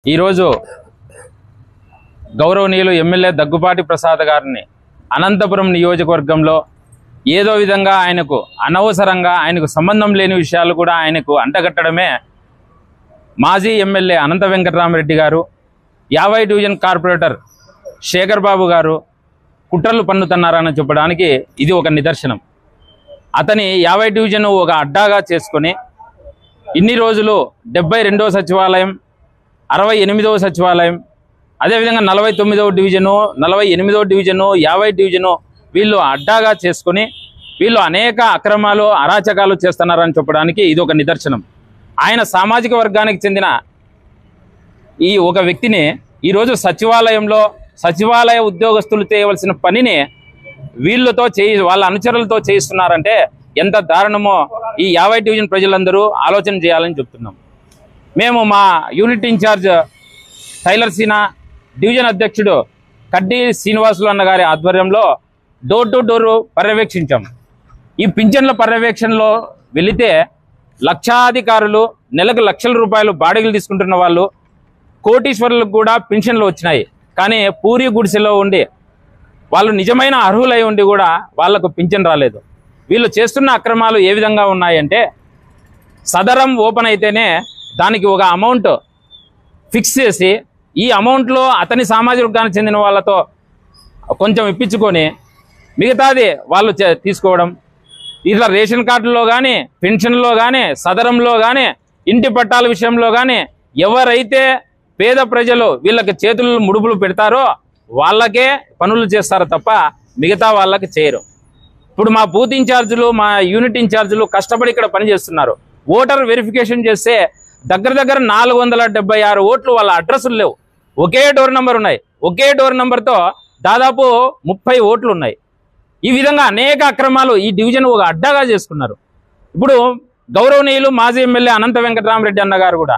ఈరోజు గౌరవనీయులు ఎమ్మెల్యే దగ్గుపాటి ప్రసాద్ గారిని అనంతపురం నియోజకవర్గంలో ఏదో విధంగా ఆయనకు అనవసరంగా ఆయనకు సంబంధం లేని విషయాలు కూడా ఆయనకు అంటగట్టడమే మాజీ ఎమ్మెల్యే అనంత వెంకటరామరెడ్డి గారు 50 డివిజన్ కార్పొరేటర్ శేఖర్ బాబు గారు కుట్రలు పన్నుతున్నారని చెప్పడానికి ఇది ఒక నిదర్శనం. అతని 50 డివిజన్ ఒక అడ్డాగా చేసుకొని ఇన్ని రోజులు 72వ సచివాలయం, 68వ సచివాలయం, అదేవిధంగా 49వ డివిజను, 48వ డివిజను, 50 డివిజను వీళ్ళు అడ్డాగా చేసుకొని వీళ్ళు అనేక అక్రమాలు అరాచకాలు చేస్తున్నారని చెప్పడానికి ఇది ఒక నిదర్శనం. ఆయన సామాజిక వర్గానికి చెందిన ఈ ఒక వ్యక్తిని ఈరోజు సచివాలయంలో సచివాలయ ఉద్యోగస్తులు చేయవలసిన పనిని వీళ్ళతో వాళ్ళ అనుచరులతో చేయిస్తున్నారంటే ఎంత దారుణమో ఈ 50 డివిజన్ ప్రజలందరూ ఆలోచన చేయాలని చెప్తున్నాం. మేము మా యూనిట్ ఇన్ఛార్జ్ టైలర్ సీనా డివిజన్ అధ్యక్షుడు కడ్డీ శ్రీనివాసులు అన్న గారి ఆధ్వర్యంలో డోర్ టు డోర్ పర్యవేక్షించాం. ఈ పింఛన్ల పర్యవేక్షణలో వెళితే లక్షాధికారులు నెలకు లక్షల రూపాయలు బాడిగలు తీసుకుంటున్న వాళ్ళు, కోటీశ్వరులకు కూడా పింఛన్లు వచ్చినాయి. కానీ పూరి గుడిసెలో ఉండి వాళ్ళు నిజమైన అర్హులై ఉండి కూడా వాళ్లకు పింఛన్ రాలేదు. వీళ్ళు చేస్తున్న అక్రమాలు ఏ విధంగా ఉన్నాయంటే సదరం ఓపెన్ అయితేనే దానికి ఒక అమౌంట్ ఫిక్స్ చేసి ఈ అమౌంట్లో అతని సామాజిక వర్గానికి చెందిన వాళ్ళతో కొంచెం ఇప్పించుకొని మిగతాది వాళ్ళు తీసుకోవడం. ఇట్లా రేషన్ కార్డుల్లో కానీ, పెన్షన్లో కానీ, సదరంలో కానీ, ఇంటి పట్టాల విషయంలో కానీ ఎవరైతే పేద ప్రజలు వీళ్ళకి చేతులు ముడుపులు పెడతారో వాళ్ళకే పనులు చేస్తారు తప్ప మిగతా వాళ్ళకి చేయరు. ఇప్పుడు మా బూత్ ఇన్ఛార్జీలు, మా యూనిట్ ఇన్ఛార్జీలు కష్టపడి ఇక్కడ పనిచేస్తున్నారు. ఓటర్ వెరిఫికేషన్ చేస్తే దగ్గర 476 ఓట్లు వాళ్ళ అడ్రస్లు లేవు. ఒకే డోర్ నెంబర్ ఉన్నాయి. ఒకే డోర్ నెంబర్తో దాదాపు 30 ఓట్లు ఉన్నాయి. ఈ విధంగా అనేక అక్రమాలు ఈ డివిజన్ ఒక అడ్డాగా చేసుకున్నారు. ఇప్పుడు గౌరవనీయులు మాజీ ఎమ్మెల్యే అనంత వెంకటరామరెడ్డి అన్న గారు కూడా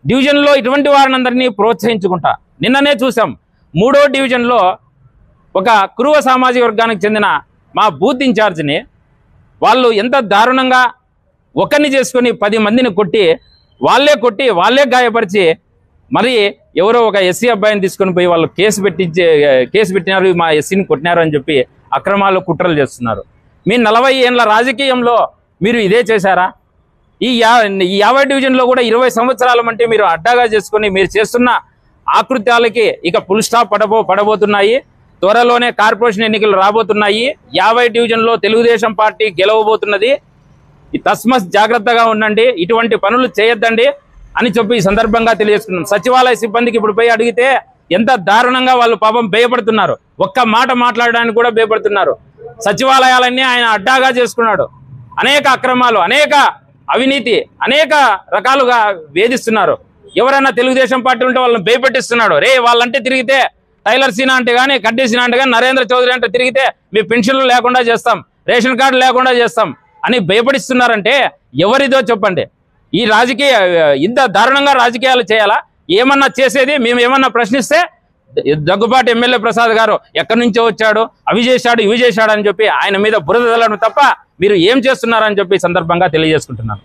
డివిజన్లో ఇటువంటి వారినందరినీ ప్రోత్సహించుకుంటా నిన్ననే చూసాం. 3వ డివిజన్లో ఒక కురువ సామాజిక వర్గానికి చెందిన మా బూత్ ఇన్ఛార్జిని వాళ్ళు ఎంత దారుణంగా ఒకరిని చేసుకొని 10 మందిని కొట్టి వాళ్ళే గాయపరిచి మరి ఎవరో ఒక ఎస్సీ అబ్బాయిని తీసుకొని పోయి వాళ్ళు కేసు పెట్టినారు, మా ఎస్సీని కొట్టినారు అని చెప్పి అక్రమాలు కుట్రలు చేస్తున్నారు. మీ 40 ఏళ్ళ రాజకీయంలో మీరు ఇదే చేశారా? ఈ 50 డివిజన్లో కూడా 20 సంవత్సరాల అంటే మీరు అడ్డాగా చేసుకొని మీరు చేస్తున్న ఆకృత్యాలకి ఇక ఫుల్ స్టాప్ పడబోతున్నాయి. త్వరలోనే కార్పొరేషన్ ఎన్నికలు రాబోతున్నాయి. 50 డివిజన్లో తెలుగుదేశం పార్టీ గెలవబోతున్నది. ఈ తస్మస్ జాగ్రత్తగా ఉండండి, ఇటువంటి పనులు చేయొద్దండి అని చెప్పి ఈ సందర్భంగా తెలియజేస్తున్నాం. సచివాలయ సిబ్బందికి ఇప్పుడు పోయి అడిగితే ఎంత దారుణంగా వాళ్ళు పాపం భయపడుతున్నారు. ఒక్క మాట మాట్లాడడానికి కూడా భయపడుతున్నారు. సచివాలయాలన్నీ ఆయన అడ్డాగా చేసుకున్నాడు. అనేక అక్రమాలు, అనేక అవినీతి, అనేక రకాలుగా వేధిస్తున్నారు. ఎవరైనా తెలుగుదేశం పార్టీ ఉంటే వాళ్ళని భయపెట్టిస్తున్నాడు. వాళ్ళంటే తిరిగితే టైలర్ సీనా అంటే కానీ, కడ్డీ సీనా అంటే కానీ, నరేంద్ర చౌదరి అంటే తిరిగితే మీ పెన్షన్లు లేకుండా చేస్తాం, రేషన్ కార్డు లేకుండా చేస్తాం అని భయపడిస్తున్నారంటే ఎవరిదో చెప్పండి. ఈ రాజకీయ ఇంత దారుణంగా రాజకీయాలు చేయాలా? ఏమన్నా చేసేది మేము ఏమన్నా ప్రశ్నిస్తే దగ్గుపాటి ఎమ్మెల్యే ప్రసాద్ గారు ఎక్కడి నుంచో వచ్చాడు, అవి చేశాడు, ఇవి చేశాడు అని చెప్పి ఆయన మీద బురద తల్లడం తప్ప మీరు ఏం చేస్తున్నారని చెప్పి సందర్భంగా తెలియజేసుకుంటున్నాను.